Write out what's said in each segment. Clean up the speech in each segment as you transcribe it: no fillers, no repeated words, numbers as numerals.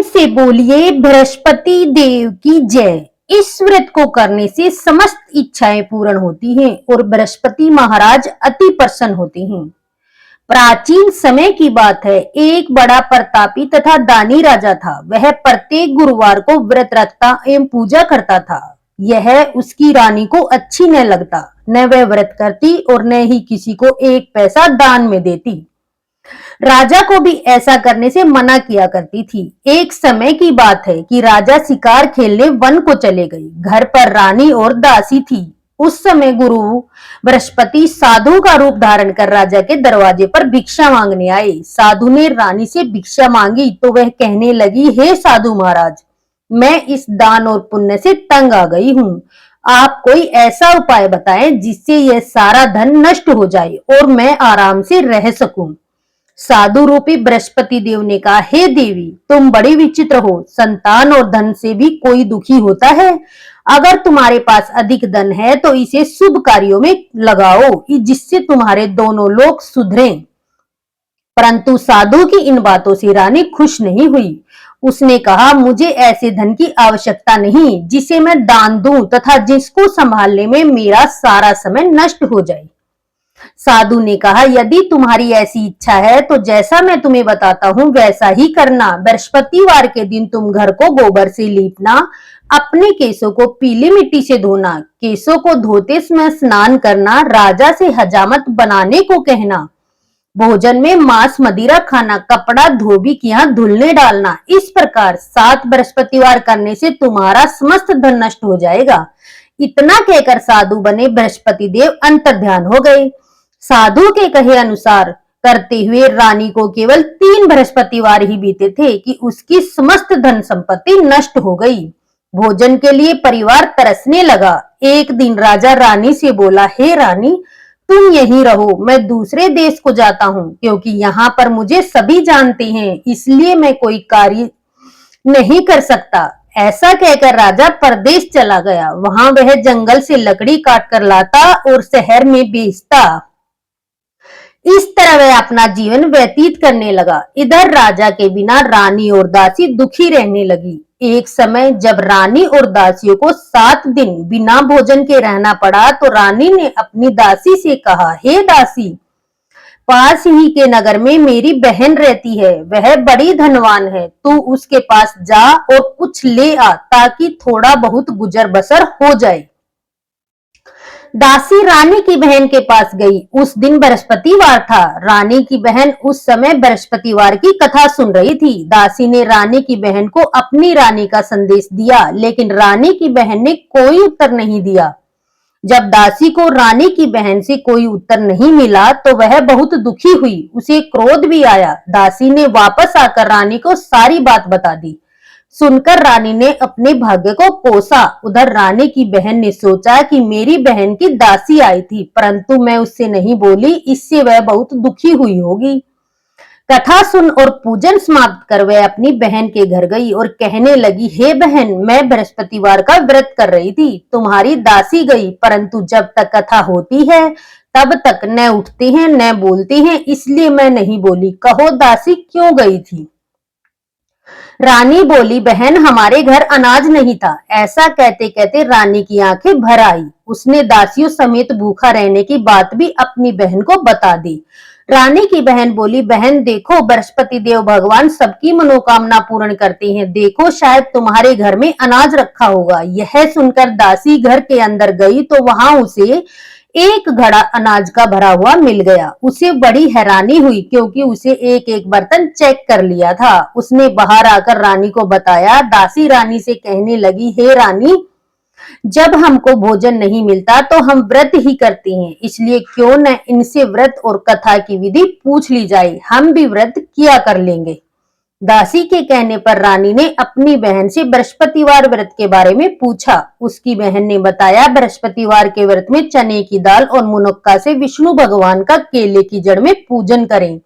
प्रेम से बोलिए बृहस्पति देव की जय। इस व्रत को करने से समस्त इच्छाएं पूर्ण होती हैं और बृहस्पति महाराज अति प्रसन्न होते हैं। प्राचीन समय की बात है, एक बड़ा प्रतापी तथा दानी राजा था। वह प्रत्येक गुरुवार को व्रत रखता एवं पूजा करता था। यह उसकी रानी को अच्छी न लगता। न वह व्रत करती और न ही किसी को एक पैसा दान में देती। राजा को भी ऐसा करने से मना किया करती थी। एक समय की बात है कि राजा शिकार खेलने वन को चले गए। घर पर रानी और दासी थी। उस समय गुरु बृहस्पति साधु का रूप धारण कर राजा के दरवाजे पर भिक्षा मांगने आए। साधु ने रानी से भिक्षा मांगी तो वह कहने लगी, हे साधु महाराज, मैं इस दान और पुण्य से तंग आ गई हूँ। आप कोई ऐसा उपाय बताएं जिससे यह सारा धन नष्ट हो जाए और मैं आराम से रह सकूं। साधु रूपी बृहस्पति देव ने कहा, हे देवी, तुम बड़ी विचित्र हो। संतान और धन से भी कोई दुखी होता है। अगर तुम्हारे पास अधिक धन है तो इसे शुभ कार्यों में लगाओ जिससे तुम्हारे दोनों लोग सुधरें। परंतु साधु की इन बातों से रानी खुश नहीं हुई। उसने कहा, मुझे ऐसे धन की आवश्यकता नहीं जिसे मैं दान दूं तथा जिसको संभालने में मेरा सारा समय नष्ट हो जाए। साधु ने कहा, यदि तुम्हारी ऐसी इच्छा है तो जैसा मैं तुम्हें बताता हूँ वैसा ही करना। बृहस्पतिवार के दिन तुम घर को गोबर से लीपना, अपने केसों को पीली मिट्टी से धोना, केसों को धोते समय स्नान करना, राजा से हजामत बनाने को कहना, भोजन में मांस मदिरा खाना, कपड़ा धोबी के यहाँ धुलने डालना। इस प्रकार 7 बृहस्पतिवार करने से तुम्हारा समस्त धन नष्ट हो जाएगा। इतना कहकर साधु बने बृहस्पति देव अंतर्ध्यान हो गए। साधु के कहे अनुसार करते हुए रानी को केवल 3 बृहस्पतिवार ही बीते थे कि उसकी समस्त धन संपत्ति नष्ट हो गई। भोजन के लिए परिवार तरसने लगा। एक दिन राजा रानी से बोला, हे रानी, तुम यहीं रहो, मैं दूसरे देश को जाता हूँ क्योंकि यहाँ पर मुझे सभी जानते हैं, इसलिए मैं कोई कार्य नहीं कर सकता। ऐसा कहकर राजा परदेश चला गया। वहां वह जंगल से लकड़ी काट कर लाता और शहर में बेचता। इस तरह वह अपना जीवन व्यतीत करने लगा। इधर राजा के बिना रानी और दासी दुखी रहने लगी। एक समय जब रानी और दासियों को 7 दिन बिना भोजन के रहना पड़ा तो रानी ने अपनी दासी से कहा, हे दासी, पास ही के नगर में मेरी बहन रहती है। वह बड़ी धनवान है। तू उसके पास जा और कुछ ले आ ताकि थोड़ा बहुत गुजर बसर हो जाए। दासी रानी की बहन के पास गई। उस दिन बृहस्पतिवार था। रानी की बहन उस समय बृहस्पतिवार की कथा सुन रही थी। दासी ने रानी की बहन को अपनी रानी का संदेश दिया, लेकिन रानी की बहन ने कोई उत्तर नहीं दिया। जब दासी को रानी की बहन से कोई उत्तर नहीं मिला तो वह बहुत दुखी हुई। उसे क्रोध भी आया। दासी ने वापस आकर रानी को सारी बात बता दी। सुनकर रानी ने अपने भाग्य को कोसा। उधर रानी की बहन ने सोचा कि मेरी बहन की दासी आई थी, परंतु मैं उससे नहीं बोली, इससे वह बहुत दुखी हुई होगी। कथा सुन और पूजन समाप्त कर वह अपनी बहन के घर गई और कहने लगी, हे बहन, मैं बृहस्पतिवार का व्रत कर रही थी। तुम्हारी दासी गई, परंतु जब तक कथा होती है तब तक न उठते हैं न बोलते हैं, इसलिए मैं नहीं बोली। कहो दासी क्यों गई थी? रानी बोली, बहन, हमारे घर अनाज नहीं था। ऐसा कहते कहते रानी की आंखें भर आई। उसने दासियों समेत भूखा रहने की बात भी अपनी बहन को बता दी। रानी की बहन बोली, बहन देखो, बृहस्पति देव भगवान सबकी मनोकामना पूर्ण करते हैं। देखो, शायद तुम्हारे घर में अनाज रखा होगा। यह सुनकर दासी घर के अंदर गई तो वहां उसे एक घड़ा अनाज का भरा हुआ मिल गया। उसे बड़ी हैरानी हुई क्योंकि उसे एक एक बर्तन चेक कर लिया था। उसने बाहर आकर रानी को बताया। दासी रानी से कहने लगी, हे रानी, जब हमको भोजन नहीं मिलता तो हम व्रत ही करते हैं, इसलिए क्यों न इनसे व्रत और कथा की विधि पूछ ली जाए। हम भी व्रत किया कर लेंगे। दासी के कहने पर रानी ने अपनी बहन से बृहस्पतिवार व्रत के बारे में पूछा। उसकी बहन ने बताया, बृहस्पतिवार के व्रत में चने की दाल और मुनक्का से विष्णु भगवान का केले की जड़ में पूजन करें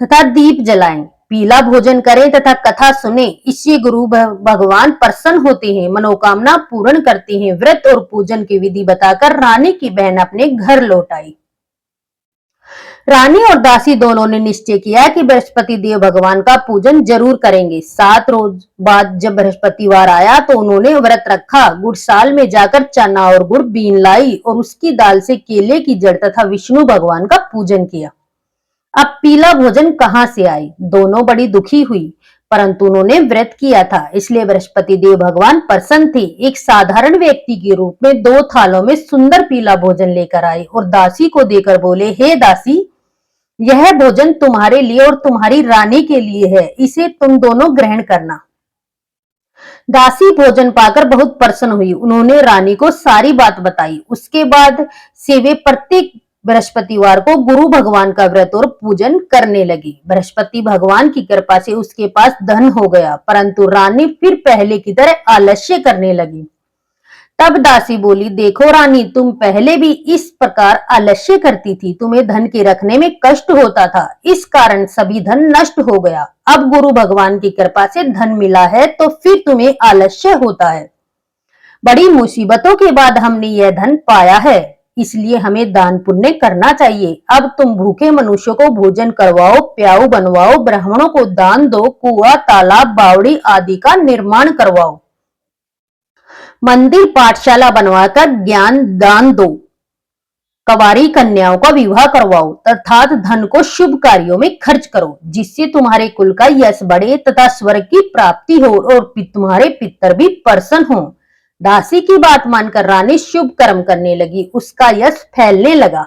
तथा दीप जलाएं, पीला भोजन करें तथा कथा सुने। इससे गुरु भगवान प्रसन्न होते हैं, मनोकामना पूर्ण करते हैं। व्रत और पूजन की विधि बताकर रानी की बहन अपने घर लौट आई। रानी और दासी दोनों ने निश्चय किया कि बृहस्पति देव भगवान का पूजन जरूर करेंगे। 7 रोज बाद जब बृहस्पतिवार आया तो उन्होंने व्रत रखा। गुड़साल में जाकर चना और गुड़ बीन लाई और उसकी दाल से केले की जड़ तथा विष्णु भगवान का पूजन किया। अब पीला भोजन कहां से आए? दोनों बड़ी दुखी हुई, परंतु उन्होंने व्रत किया था, इसलिए बृहस्पति देव भगवान प्रसन्न थे। एक साधारण व्यक्ति के रूप में 2 थालों में सुंदर पीला भोजन लेकर आए और दासी को देकर बोले, हे दासी, यह भोजन तुम्हारे लिए और तुम्हारी रानी के लिए है, इसे तुम दोनों ग्रहण करना। दासी भोजन पाकर बहुत प्रसन्न हुई। उन्होंने रानी को सारी बात बताई। उसके बाद से वे प्रत्येक बृहस्पतिवार को गुरु भगवान का व्रत और पूजन करने लगी। बृहस्पति भगवान की कृपा से उसके पास धन हो गया, परंतु रानी फिर पहले की तरह आलस्य करने लगी। तब दासी बोली, देखो रानी, तुम पहले भी इस प्रकार आलस्य करती थी, तुम्हें धन के रखने में कष्ट होता था, इस कारण सभी धन नष्ट हो गया। अब गुरु भगवान की कृपा से धन मिला है तो फिर तुम्हें आलस्य होता है। बड़ी मुसीबतों के बाद हमने यह धन पाया है, इसलिए हमें दान पुण्य करना चाहिए। अब तुम भूखे मनुष्यों को भोजन करवाओ, प्याऊ बनवाओ, ब्राह्मणों को दान दो, कुआं, तालाब, बावड़ी आदि का निर्माण करवाओ, मंदिर, पाठशाला बनवाकर ज्ञान दान दो, कवारी कन्याओं का विवाह करवाओ, अर्थात धन को शुभ कार्यों में खर्च करो, जिससे तुम्हारे कुल का यश बढ़े तथा स्वर्ग की प्राप्ति हो और तुम्हारे पितर भी प्रसन्न हो। दासी की बात मानकर रानी शुभ कर्म करने लगी, उसका यश फैलने लगा।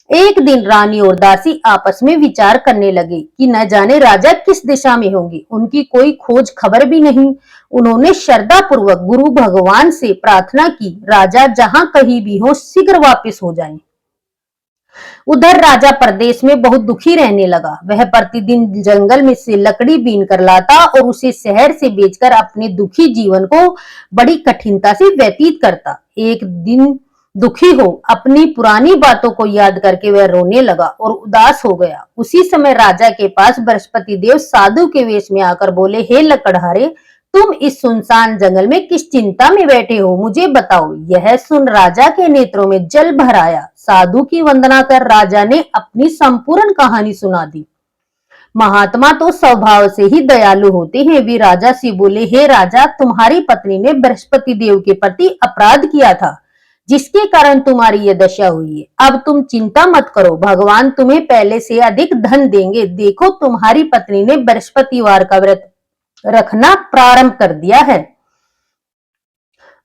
एक दिन रानी और दासी आपस में विचार करने लगे कि न जाने राजा किस दिशा में होंगे, उनकी कोई खोज खबर भी नहीं। उन्होंने श्रद्धा पूर्वक गुरु भगवान से प्रार्थना की, राजा जहां कहीं भी हो शीघ्र वापस हो जाएं। उधर राजा प्रदेश में बहुत दुखी रहने लगा। वह प्रतिदिन जंगल में से लकड़ी बीन कर लाता और उसे शहर से बेचकर अपने दुखी जीवन को बड़ी कठिनता से व्यतीत करता। एक दिन दुखी हो अपनी पुरानी बातों को याद करके वह रोने लगा और उदास हो गया। उसी समय राजा के पास बृहस्पति देव साधु के वेश में आकर बोले, हे लकड़हारे, तुम इस सुनसान जंगल में किस चिंता में बैठे हो, मुझे बताओ। यह सुन राजा के नेत्रों में जल भर आया। साधु की वंदना कर राजा ने अपनी संपूर्ण कहानी सुना दी। महात्मा तो स्वभाव से ही दयालु होते हैं। वे राजा से बोले, हे राजा, तुम्हारी पत्नी ने बृहस्पति देव के प्रति अपराध किया था, जिसके कारण तुम्हारी यह दशा हुई है। अब तुम चिंता मत करो, भगवान तुम्हें पहले से अधिक धन देंगे। देखो, तुम्हारी पत्नी ने बृहस्पतिवार का व्रत रखना प्रारंभ कर दिया है।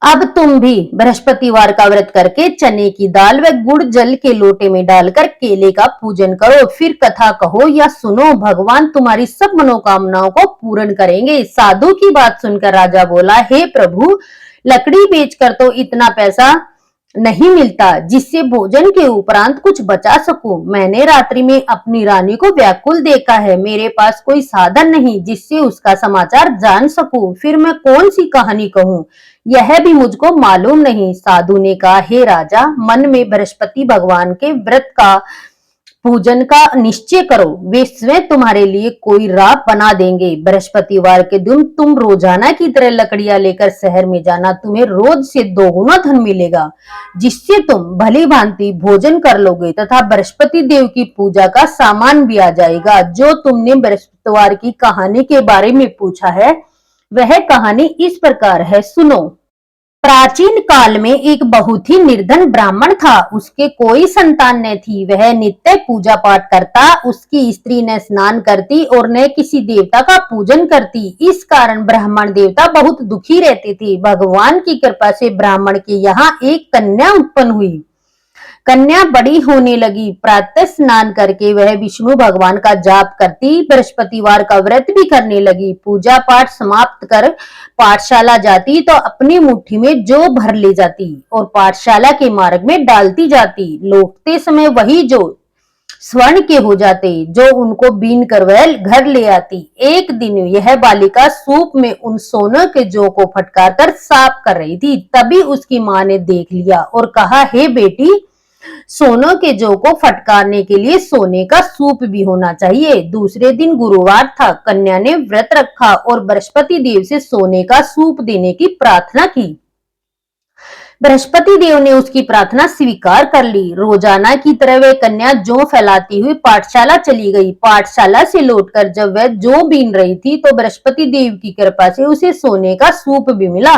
अब तुम भी बृहस्पतिवार का व्रत करके चने की दाल व गुड़ जल के लोटे में डालकर केले का पूजन करो, फिर कथा कहो या सुनो, भगवान तुम्हारी सब मनोकामनाओं को पूर्ण करेंगे। साधु की बात सुनकर राजा बोला, हे प्रभु, लकड़ी बेचकर तो इतना पैसा नहीं मिलता जिससे भोजन के उपरांत कुछ बचा सकूं। मैंने रात्रि में अपनी रानी को व्याकुल देखा है, मेरे पास कोई साधन नहीं जिससे उसका समाचार जान सकूं, फिर मैं कौन सी कहानी कहूं, यह भी मुझको मालूम नहीं। साधु ने कहा, हे राजा, मन में बृहस्पति भगवान के व्रत का पूजन का निश्चय करो, वे स्वयं तुम्हारे लिए कोई राह बना देंगे। बृहस्पतिवार के दिन तुम रोजाना की तरह लकड़ियां लेकर शहर में जाना, तुम्हें रोज से 2 गुना धन मिलेगा, जिससे तुम भली भांति भोजन कर लोगे तथा बृहस्पति देव की पूजा का सामान भी आ जाएगा। जो तुमने बृहस्पतिवार की कहानी के बारे में पूछा है, वह कहानी इस प्रकार है, सुनो। प्राचीन काल में एक बहुत ही निर्धन ब्राह्मण था। उसके कोई संतान न थी। वह नित्य पूजा पाठ करता, उसकी स्त्री न स्नान करती और न किसी देवता का पूजन करती। इस कारण ब्राह्मण देवता बहुत दुखी रहते थे। भगवान की कृपा से ब्राह्मण के यहाँ एक कन्या उत्पन्न हुई। कन्या बड़ी होने लगी। प्रातः स्नान करके वह विष्णु भगवान का जाप करती, बृहस्पतिवार का व्रत भी करने लगी। पूजा पाठ समाप्त कर पाठशाला जाती तो अपनी मुट्ठी में जौ भर ले जाती और पाठशाला के मार्ग में डालती जाती। लौटते समय वही जौ स्वर्ण के हो जाते, जो उनको बीन कर वह घर ले आती। एक दिन यह बालिका सूप में उन सोने के जौ को फटकार कर साफ कर रही थी। तभी उसकी माँ ने देख लिया और कहा, हे बेटी, सोने के जौ को फटकारने के लिए सोने का सूप भी होना चाहिए। दूसरे दिन गुरुवार था। कन्या ने व्रत रखा और बृहस्पति देव से सोने का सूप देने की प्रार्थना की। बृहस्पति देव ने उसकी प्रार्थना स्वीकार कर ली। रोजाना की तरह वह कन्या जौ फैलाती हुई पाठशाला चली गई। पाठशाला से लौटकर जब वह जौ बीन रही थी तो बृहस्पति देव की कृपा से उसे सोने का सूप भी मिला।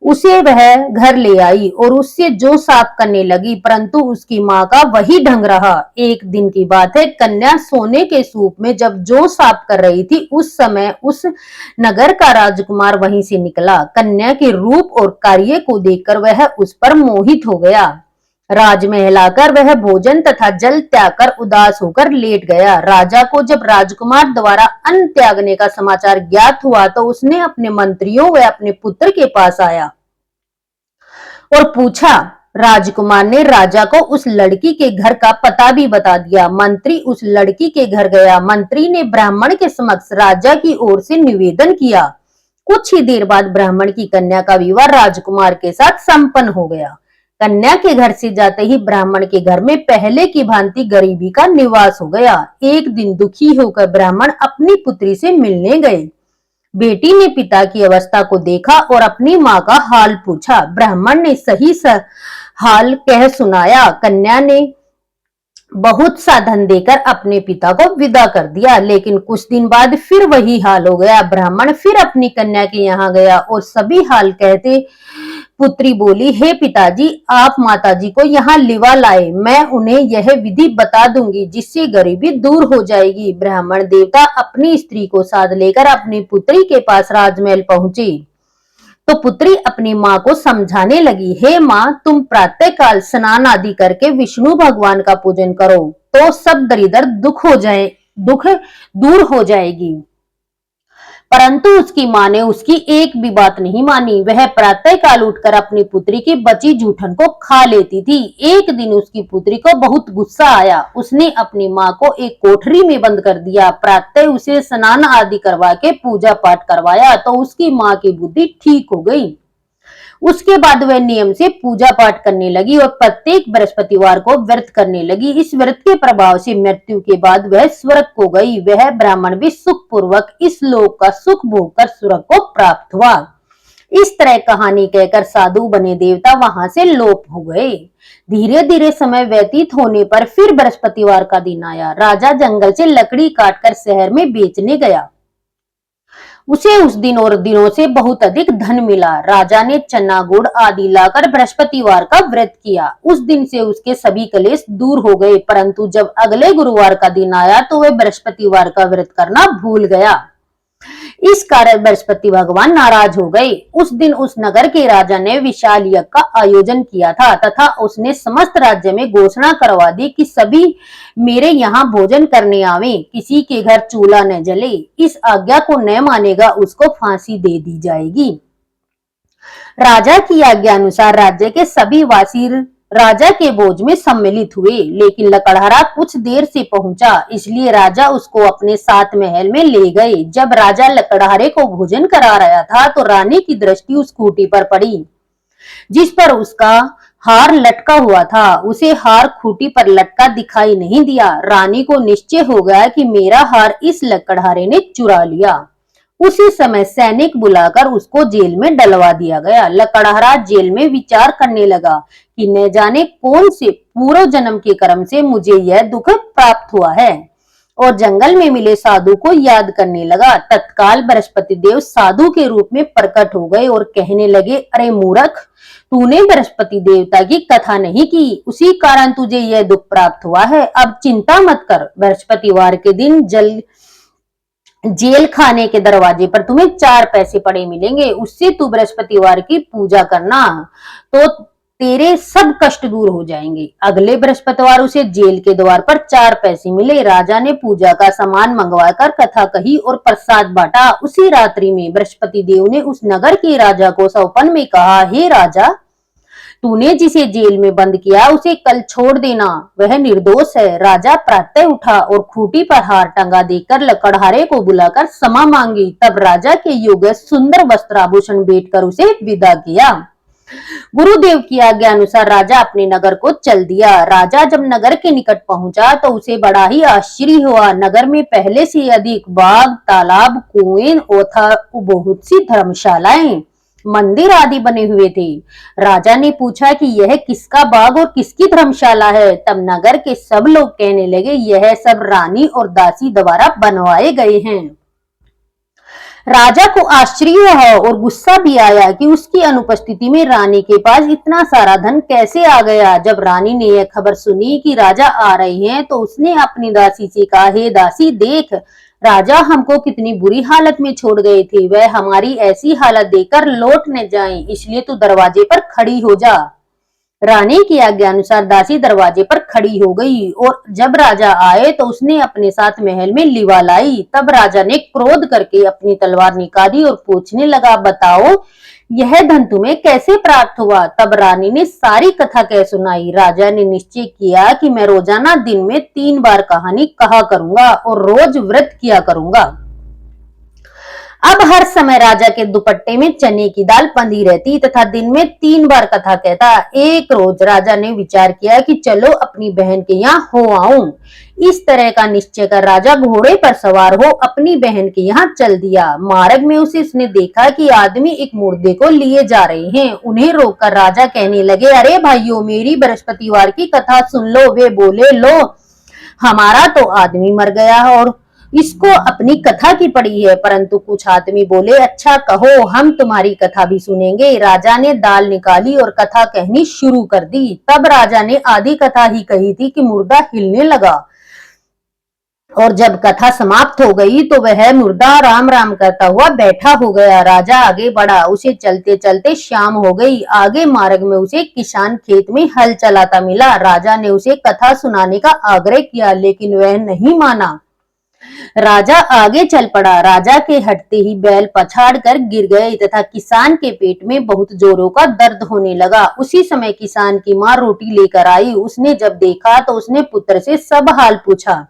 उसे वह घर ले आई और उससे जौ साफ करने लगी, परंतु उसकी माँ का वही ढंग रहा। एक दिन की बात है, कन्या सोने के सूप में जब जौ साफ कर रही थी, उस समय उस नगर का राजकुमार वहीं से निकला। कन्या के रूप और कार्य को देखकर वह उस पर मोहित हो गया। राजमहल आकर वह भोजन तथा जल त्याग कर उदास होकर लेट गया। राजा को जब राजकुमार द्वारा अन्न त्यागने का समाचार ज्ञात हुआ तो उसने अपने मंत्रियों व अपने पुत्र के पास आया और पूछा। राजकुमार ने राजा को उस लड़की के घर का पता भी बता दिया। मंत्री उस लड़की के घर गया। मंत्री ने ब्राह्मण के समक्ष राजा की ओर से निवेदन किया। कुछ ही देर बाद ब्राह्मण की कन्या का विवाह राजकुमार के साथ संपन्न हो गया। कन्या के घर से जाते ही ब्राह्मण के घर में पहले की भांति गरीबी का निवास हो गया। एक दिन दुखी होकर ब्राह्मण अपनी पुत्री से मिलने गए। बेटी ने पिता की अवस्था को देखा और अपनी माँ का हाल पूछा। ब्राह्मण ने सही हाल कह सुनाया। कन्या ने बहुत सा धन देकर अपने पिता को विदा कर दिया, लेकिन कुछ दिन बाद फिर वही हाल हो गया। ब्राह्मण फिर अपनी कन्या के यहाँ गया और सभी हाल कहते पुत्री बोली, हे पिताजी, आप माताजी को यहाँ लिवा लाए, मैं उन्हें यह विधि बता दूंगी जिससे गरीबी दूर हो जाएगी। ब्राह्मण देवता अपनी स्त्री को साथ लेकर अपनी पुत्री के पास राजमहल पहुंचे तो पुत्री अपनी माँ को समझाने लगी, हे माँ, तुम प्रातः काल स्नान आदि करके विष्णु भगवान का पूजन करो तो सब दरिद्र दुख दूर हो जाएगी। परंतु उसकी माँ ने उसकी एक भी बात नहीं मानी। वह प्रातः काल उठकर अपनी पुत्री की बची जूठन को खा लेती थी। एक दिन उसकी पुत्री को बहुत गुस्सा आया। उसने अपनी माँ को एक कोठरी में बंद कर दिया। प्रातः उसे स्नान आदि करवा के पूजा पाठ करवाया तो उसकी माँ की बुद्धि ठीक हो गई। उसके बाद वह नियम से पूजा पाठ करने लगी और प्रत्येक बृहस्पतिवार को व्रत करने लगी। इस व्रत के प्रभाव से मृत्यु के बाद वह स्वर्ग को गई। वह ब्राह्मण भी सुख पूर्वक इस लोक का सुख भोगकर स्वर्ग को प्राप्त हुआ। इस तरह कहानी कहकर साधु बने देवता वहां से लोप हो गए। धीरे धीरे समय व्यतीत होने पर फिर बृहस्पतिवार का दिन आया। राजा जंगल से लकड़ी काटकर शहर में बेचने गया। उसे उस दिन और दिनों से बहुत अधिक धन मिला। राजा ने चना गुड़ आदि लाकर बृहस्पतिवार का व्रत किया। उस दिन से उसके सभी कलेश दूर हो गए, परंतु जब अगले गुरुवार का दिन आया तो वह बृहस्पतिवार का व्रत करना भूल गया। इस कारण बृहस्पति भगवान नाराज हो गए। उस दिन उस नगर के राजा ने विशाल यज्ञ का आयोजन किया था तथा उसने समस्त राज्य में घोषणा करवा दी कि सभी मेरे यहाँ भोजन करने आवे, किसी के घर चूल्हा न जले। इस आज्ञा को न मानेगा उसको फांसी दे दी जाएगी। राजा की आज्ञा अनुसार राज्य के सभी वासी राजा के भोज में सम्मिलित हुए, लेकिन लकड़हारा कुछ देर से पहुंचा, इसलिए राजा उसको अपने साथ महल में ले गए। जब राजा लकड़हारे को भोजन करा रहा था तो रानी की दृष्टि उस खूंटी पर पड़ी जिस पर उसका हार लटका हुआ था। उसे हार खूंटी पर लटका दिखाई नहीं दिया। रानी को निश्चय हो गया कि मेरा हार इस लकड़हारे ने चुरा लिया। उसी समय सैनिक बुलाकर उसको जेल में डलवा दिया गया। लकड़हारा जेल में विचार करने लगा कि न जाने कौन से पूर्व जन्म के कर्म से मुझे यह दुख प्राप्त हुआ है, और जंगल में मिले साधु को याद करने लगा। तत्काल बृहस्पति देव साधु के रूप में प्रकट हो गए और कहने लगे, अरे मूर्ख, तूने बृहस्पति देवता की कथा नहीं की, उसी कारण तुझे यह दुख प्राप्त हुआ है। अब चिंता मत कर, बृहस्पतिवार के दिन जेल खाने के दरवाजे पर तुम्हें 4 पैसे पड़े मिलेंगे। उससे तू बृहस्पतिवार की पूजा करना तो तेरे सब कष्ट दूर हो जाएंगे। अगले बृहस्पतिवार उसे जेल के द्वार पर 4 पैसे मिले। राजा ने पूजा का सामान मंगवाकर कथा कही और प्रसाद बांटा। उसी रात्रि में बृहस्पति देव ने उस नगर के राजा को सौपन में कहा, हे राजा, तूने जिसे जेल में बंद किया उसे कल छोड़ देना, वह निर्दोष है। राजा प्रातः उठा और खूंटी पर हार टंगा देखकर लकड़हारे को बुलाकर क्षमा मांगी। तब राजा के योग्य सुंदर वस्त्राभूषण भेंट कर उसे विदा किया। गुरुदेव की आज्ञा अनुसार राजा अपने नगर को चल दिया। राजा जब नगर के निकट पहुंचा तो उसे बड़ा ही आश्चर्य हुआ। नगर में पहले से अधिक बाग, तालाब, कुएं और बहुत सी धर्मशालाएं, मंदिर आदि बने हुए थे। राजा ने पूछा कि यह किसका बाग और किसकी धर्मशाला है। तब नगर के सब लोग कहने लगे, यह सब रानी और दासी द्वारा बनवाए गए हैं। राजा को आश्चर्य हुआ और गुस्सा भी आया कि उसकी अनुपस्थिति में रानी के पास इतना सारा धन कैसे आ गया। जब रानी ने यह खबर सुनी कि राजा आ रहे हैं तो उसने अपनी दासी से कहा, हे दासी देख, राजा हमको कितनी बुरी हालत में छोड़ गए थे, वह हमारी ऐसी हालत देखकर लौट न जाएं, इसलिए तू दरवाजे पर खड़ी हो जा। रानी की आज्ञा अनुसार दासी दरवाजे पर खड़ी हो गई और जब राजा आए तो उसने अपने साथ महल में लिवा लाई। तब राजा ने क्रोध करके अपनी तलवार निकाली और पूछने लगा, बताओ यह धन तुम्हें कैसे प्राप्त हुआ। तब रानी ने सारी कथा कह सुनाई। राजा ने निश्चय किया कि मैं रोजाना दिन में 3 बार कहानी कहा करूंगा और रोज व्रत किया करूंगा। अब हर समय राजा के दुपट्टे में चने की दाल बंधी रहती तथा दिन में 3 बार कथा कहता। एक रोज राजा ने विचार किया कि चलो अपनी बहन के यहाँ हो आऊं। इस तरह का निश्चय कर राजा घोड़े पर सवार हो अपनी बहन के यहाँ चल दिया। मार्ग में उसने देखा कि आदमी एक मुर्दे को लिए जा रहे हैं। उन्हें रोककर राजा कहने लगे, अरे भाइयों, मेरी बृहस्पतिवार की कथा सुन लो। वे बोले, लो हमारा तो आदमी मर गया और इसको अपनी कथा की पड़ी है। परंतु कुछ आदमी बोले, अच्छा कहो, हम तुम्हारी कथा भी सुनेंगे। राजा ने दाल निकाली और कथा कहनी शुरू कर दी। तब राजा ने आधी कथा ही कही थी कि मुर्दा हिलने लगा और जब कथा समाप्त हो गई तो वह मुर्दा राम राम करता हुआ बैठा हो गया। राजा आगे बढ़ा। उसे चलते चलते शाम हो गई। आगे मार्ग में उसे किसान खेत में हल चलाता मिला। राजा ने उसे कथा सुनाने का आग्रह किया लेकिन वह नहीं माना। राजा आगे चल पड़ा। राजा के हटते ही बैल पछाड़ कर गिर गए तथा किसान के पेट में बहुत जोरों का दर्द होने लगा। उसी समय किसान की माँ रोटी लेकर आई। उसने जब देखा तो उसने पुत्र से सब हाल पूछा।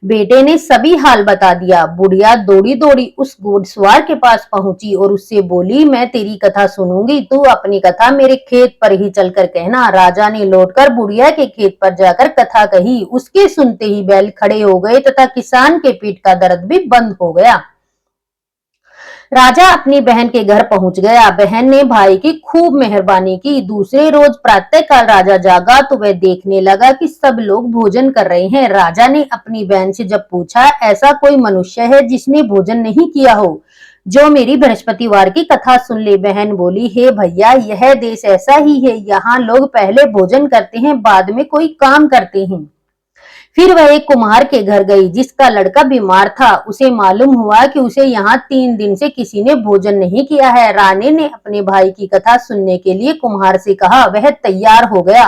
बेटे ने सभी हाल बता दिया। बुढ़िया दौड़ी दौड़ी उस घुड़सवार के पास पहुंची और उससे बोली, मैं तेरी कथा सुनूंगी, तू अपनी कथा मेरे खेत पर ही चलकर कहना। राजा ने लौटकर बुढ़िया के खेत पर जाकर कथा कही। उसके सुनते ही बैल खड़े हो गए तथा किसान के पीठ का दर्द भी बंद हो गया। राजा अपनी बहन के घर पहुंच गया। बहन ने भाई की खूब मेहरबानी की। दूसरे रोज प्रातःकाल राजा जागा तो वह देखने लगा कि सब लोग भोजन कर रहे हैं। राजा ने अपनी बहन से जब पूछा, ऐसा कोई मनुष्य है जिसने भोजन नहीं किया हो, जो मेरी बृहस्पतिवार की कथा सुन ले। बहन बोली, हे भैया, यह देश ऐसा ही है, यहाँ लोग पहले भोजन करते हैं, बाद में कोई काम करते हैं। फिर वह एक कुम्हार के घर गई जिसका लड़का बीमार था। उसे मालूम हुआ कि उसे यहाँ 3 दिन से किसी ने भोजन नहीं किया है। रानी ने अपने भाई की कथा सुनने के लिए कुम्हार से कहा। वह तैयार हो गया।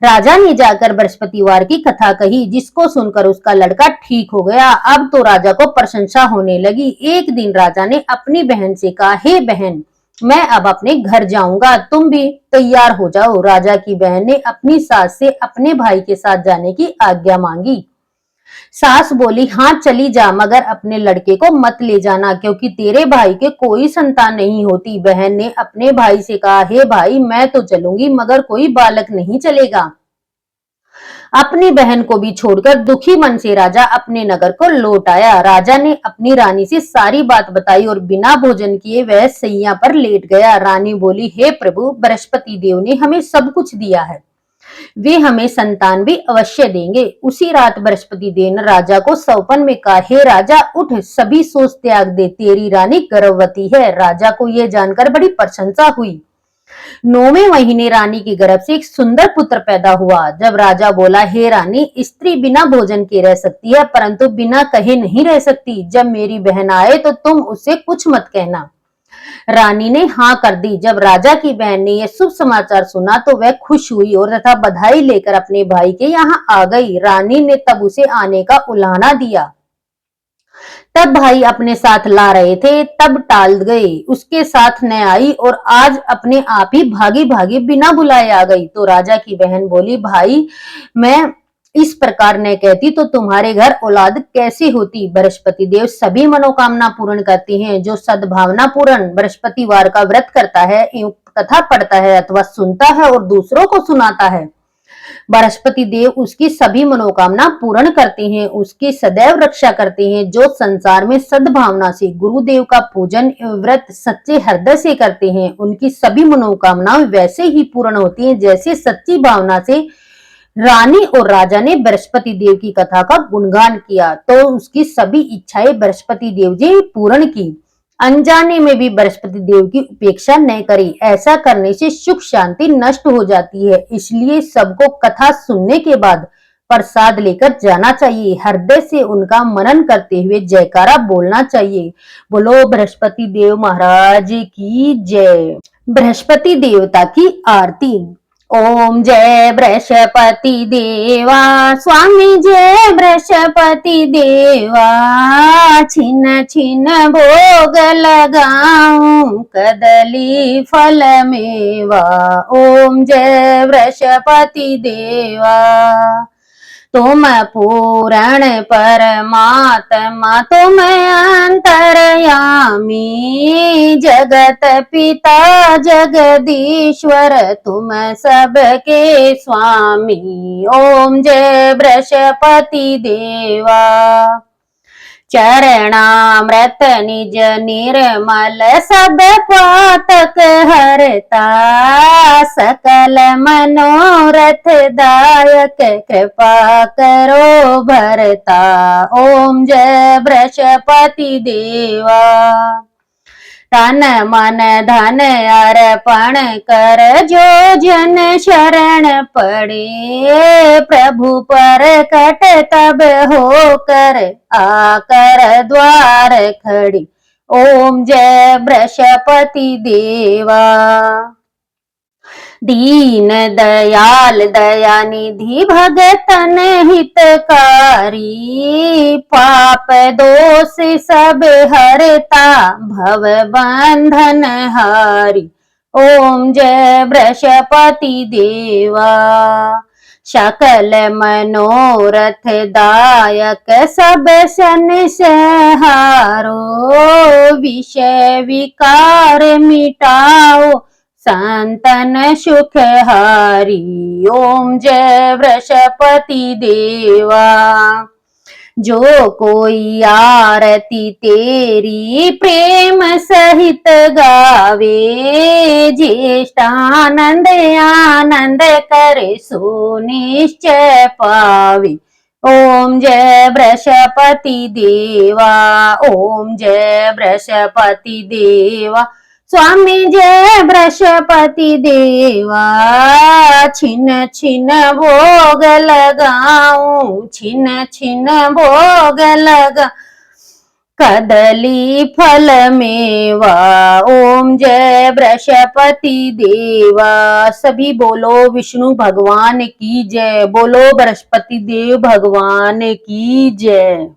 राजा ने जाकर बृहस्पतिवार की कथा कही जिसको सुनकर उसका लड़का ठीक हो गया। अब तो राजा को प्रशंसा होने लगी। एक दिन राजा ने अपनी बहन से कहा, हे बहन, मैं अब अपने घर जाऊंगा, तुम भी तैयार हो जाओ। राजा की बहन ने अपनी सास से अपने भाई के साथ जाने की आज्ञा मांगी। सास बोली, हाँ चली जा, मगर अपने लड़के को मत ले जाना क्योंकि तेरे भाई के कोई संतान नहीं होती। बहन ने अपने भाई से कहा, हे भाई, मैं तो चलूंगी मगर कोई बालक नहीं चलेगा। अपनी बहन को भी छोड़कर दुखी मन से राजा अपने नगर को लौट आया। राजा ने अपनी रानी से सारी बात बताई और बिना भोजन किए वह सैया पर लेट गया। रानी बोली, हे प्रभु, बृहस्पति देव ने हमें सब कुछ दिया है, वे हमें संतान भी अवश्य देंगे। उसी रात बृहस्पति देव ने राजा को सौपन में कहा, हे राजा, उठ, सभी सोच त्याग दे, तेरी रानी गर्भवती है। राजा को यह जानकर बड़ी प्रशंसा हुई। 9वें महीने रानी के गर्भ से एक सुंदर पुत्र पैदा हुआ। जब राजा बोला, हे रानी, स्त्री बिना भोजन के रह सकती है परंतु बिना कहे नहीं रह सकती। जब मेरी बहन आए तो तुम उससे कुछ मत कहना। रानी ने हाँ कर दी। जब राजा की बहन ने यह शुभ समाचार सुना तो वह खुश हुई और तथा बधाई लेकर अपने भाई के यहाँ आ गई। रानी ने तब उसे आने का उलाहना दिया। तब भाई अपने साथ ला रहे थे, तब टाल गए, उसके साथ न आई और आज अपने आप ही भागी भागी बिना बुलाए आ गई। तो राजा की बहन बोली, भाई, मैं इस प्रकार न कहती तो तुम्हारे घर औलाद कैसे होती। बृहस्पति देव सभी मनोकामना पूर्ण करते हैं। जो सद्भावना पूर्ण बृहस्पतिवार का व्रत करता है, कथा पढ़ता है अथवा सुनता है और दूसरों को सुनाता है, बृहस्पति देव उसकी सभी मनोकामना पूर्ण करते हैं, उसकी सदैव रक्षा करते हैं। जो संसार में सद्भावना से गुरुदेव का पूजन एवं व्रत सच्चे हृदय से करते हैं, उनकी सभी मनोकामनाएं वैसे ही पूर्ण होती हैं जैसे सच्ची भावना से रानी और राजा ने बृहस्पति देव की कथा का गुणगान किया तो उसकी सभी इच्छाएं बृहस्पति देव जी पूर्ण की। अनजाने में भी बृहस्पति देव की उपेक्षा न करें, ऐसा करने से सुख शांति नष्ट हो जाती है। इसलिए सबको कथा सुनने के बाद प्रसाद लेकर जाना चाहिए, हृदय से उनका मनन करते हुए जयकारा बोलना चाहिए। बोलो बृहस्पति देव महाराज की जय। बृहस्पति देवता की आरती। ओम जय बृहस्पति देवा स्वामी जय बृहस्पति देवा, छिन छिन भोग लगाऊं कदली फल मेवा। ओम जय बृहस्पति देवा। तुम पूरण परमात्मा तुम अंतर्यामी, जगत पिता जगदीश्वर तुम सबके स्वामी। ओम जय बृहस्पति देवा। चरणामृत निज निर्मल सब पातक हरता, सकल मनोरथ दायक कृपा करो भरता। ओम जय बृहस्पति देवा। तन मन धन अर्पण कर जो जन शरण पड़े, प्रभु पर कट तब होकर आकर द्वार खड़े। ओम जय बृहस्पति देवा। दीन दयाल दया निधि भगतन हितकारी, पाप दोष सब हरता भव बंधन हारी। ओम जय बृहस्पति देवा। सकल मनोरथ दायक सब संहारो, विषय विकार मिटाओ संतन सुख हारी। ओम जय बृहस्पति देवा। जो कोई आरती तेरी प्रेम सहित गावे, ज्येष्ठ आनंद आनंद करे सो निश्चय पावे। ओम जय बृहस्पति देवा। ओम जय बृहस्पति देवा। स्वामी जय बृहस्पति देवा। छिन छिन भोग लगाऊं, छिन छिन भोग लगा कदली फल मेवा। ओम जय बृहस्पति देवा। सभी बोलो विष्णु भगवान की जय, बोलो बृहस्पति देव भगवान की जय।